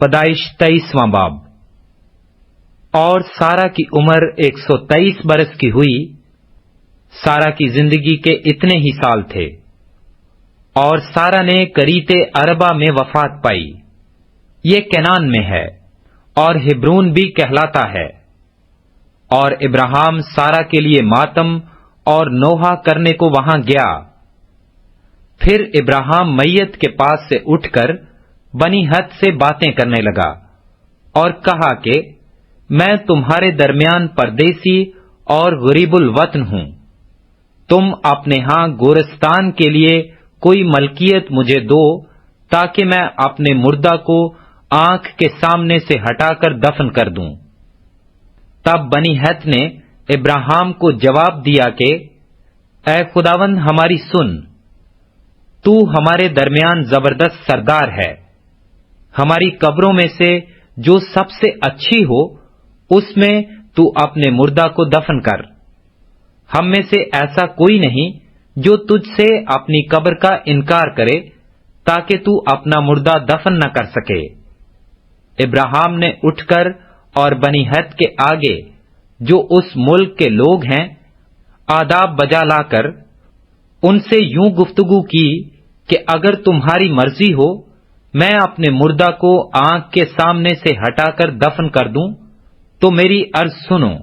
پیدائش 23واں باب۔ اور سارا کی عمر 123 برس کی ہوئی۔ سارا کی زندگی کے اتنے ہی سال تھے، اور سارا نے کریت اربا میں وفات پائی۔ یہ کنعان میں ہے، اور ہبرون بھی کہلاتا ہے۔ اور ابراہیم سارا کے لیے ماتم اور نوحہ کرنے کو وہاں گیا۔ پھر ابراہیم میت کے پاس سے اٹھ کر بنی ہت سے باتیں کرنے لگا، اور کہا کہ میں تمہارے درمیان پردیسی اور غریب الوطن ہوں۔ تم اپنے ہاں گورستان کے لیے کوئی ملکیت مجھے دو، تاکہ میں اپنے مردہ کو آنکھ کے سامنے سے ہٹا کر دفن کر دوں۔ تب بنی ہت نے ابراہیم کو جواب دیا کہ اے خداوند ہماری سن، تو ہمارے درمیان زبردست سردار ہے۔ ہماری قبروں میں سے جو سب سے اچھی ہو، اس میں تو اپنے مردہ کو دفن کر۔ ہم میں سے ایسا کوئی نہیں جو تجھ سے اپنی قبر کا انکار کرے، تاکہ تو اپنا مردہ دفن نہ کر سکے۔ ابراہیم نے اٹھ کر اور بنی ہت کے آگے جو اس ملک کے لوگ ہیں آداب بجا لا کر ان سے یوں گفتگو کی کہ اگر تمہاری مرضی ہو میں اپنے مردہ کو آنکھ کے سامنے سے ہٹا کر دفن کر دوں تو میری عرض سنو،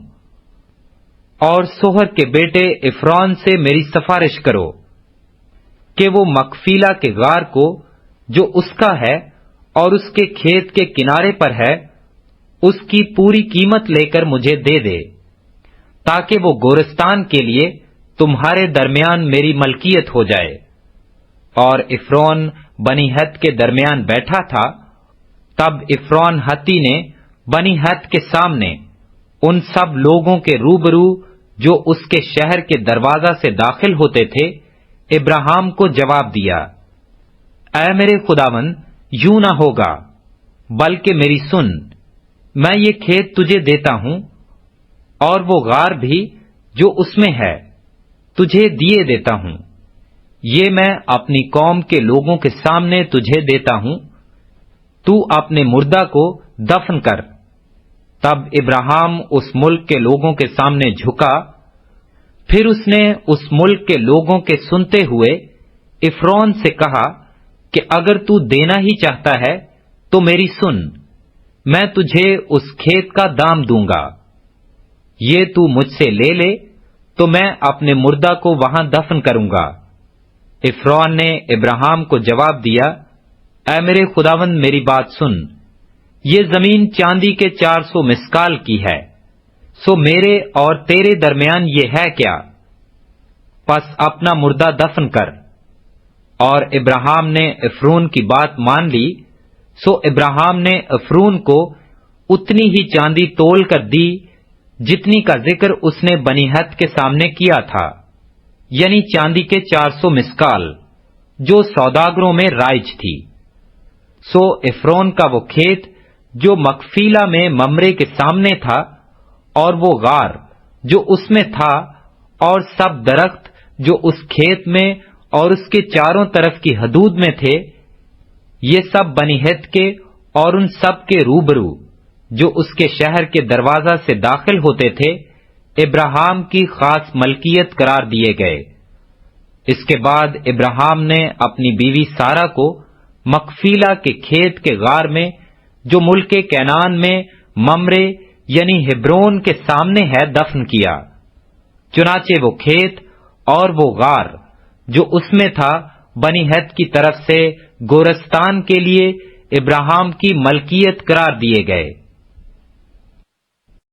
اور سوہر کے بیٹے عفرون سے میری سفارش کرو کہ وہ مکفیلا کے غار کو جو اس کا ہے اور اس کے کھیت کے کنارے پر ہے، اس کی پوری قیمت لے کر مجھے دے دے، تاکہ وہ گورستان کے لیے تمہارے درمیان میری ملکیت ہو جائے۔ اور عفرون بنی ہت کے درمیان بیٹھا تھا۔ تب عفرون ہتی نے بنی ہت کے سامنے ان سب لوگوں کے روبرو جو اس کے شہر کے دروازہ سے داخل ہوتے تھے ابراہیم کو جواب دیا، اے میرے خداوند یوں نہ ہوگا، بلکہ میری سن، میں یہ کھیت تجھے دیتا ہوں، اور وہ غار بھی جو اس میں ہے تجھے دیے دیتا ہوں۔ یہ میں اپنی قوم کے لوگوں کے سامنے تجھے دیتا ہوں، تو اپنے مردہ کو دفن کر۔ تب ابراہیم اس ملک کے لوگوں کے سامنے جھکا۔ پھر اس نے اس ملک کے لوگوں کے سنتے ہوئے عفرون سے کہا کہ اگر تو دینا ہی چاہتا ہے تو میری سن، میں تجھے اس کھیت کا دام دوں گا۔ یہ تو مجھ سے لے لے تو میں اپنے مردہ کو وہاں دفن کروں گا۔ عفرون نے ابراہیم کو جواب دیا، اے میرے خداوند میری بات سن، یہ زمین چاندی کے 400 مسکال کی ہے، سو میرے اور تیرے درمیان یہ ہے کیا؟ پس اپنا مردہ دفن کر۔ اور ابراہیم نے عفرون کی بات مان لی، سو ابراہیم نے عفرون کو اتنی ہی چاندی تول کر دی جتنی کا ذکر اس نے بنی ہت کے سامنے کیا تھا، یعنی چاندی کے 400 مسکال جو سوداگروں میں رائج تھی۔ سو عفرون کا وہ کھیت جو مکفیلا میں ممرے کے سامنے تھا، اور وہ غار جو اس میں تھا، اور سب درخت جو اس کھیت میں اور اس کے چاروں طرف کی حدود میں تھے، یہ سب بنی ہت کے اور ان سب کے روبرو جو اس کے شہر کے دروازہ سے داخل ہوتے تھے ابراہیم کی خاص ملکیت قرار دیے گئے۔ اس کے بعد ابراہیم نے اپنی بیوی سارا کو مکفیلا کے کھیت کے غار میں جو ملک کنعان میں ممرے یعنی ہبرون کے سامنے ہے دفن کیا۔ چنانچہ وہ کھیت اور وہ غار جو اس میں تھا بنی ہت کی طرف سے گورستان کے لیے ابراہیم کی ملکیت قرار دیے گئے۔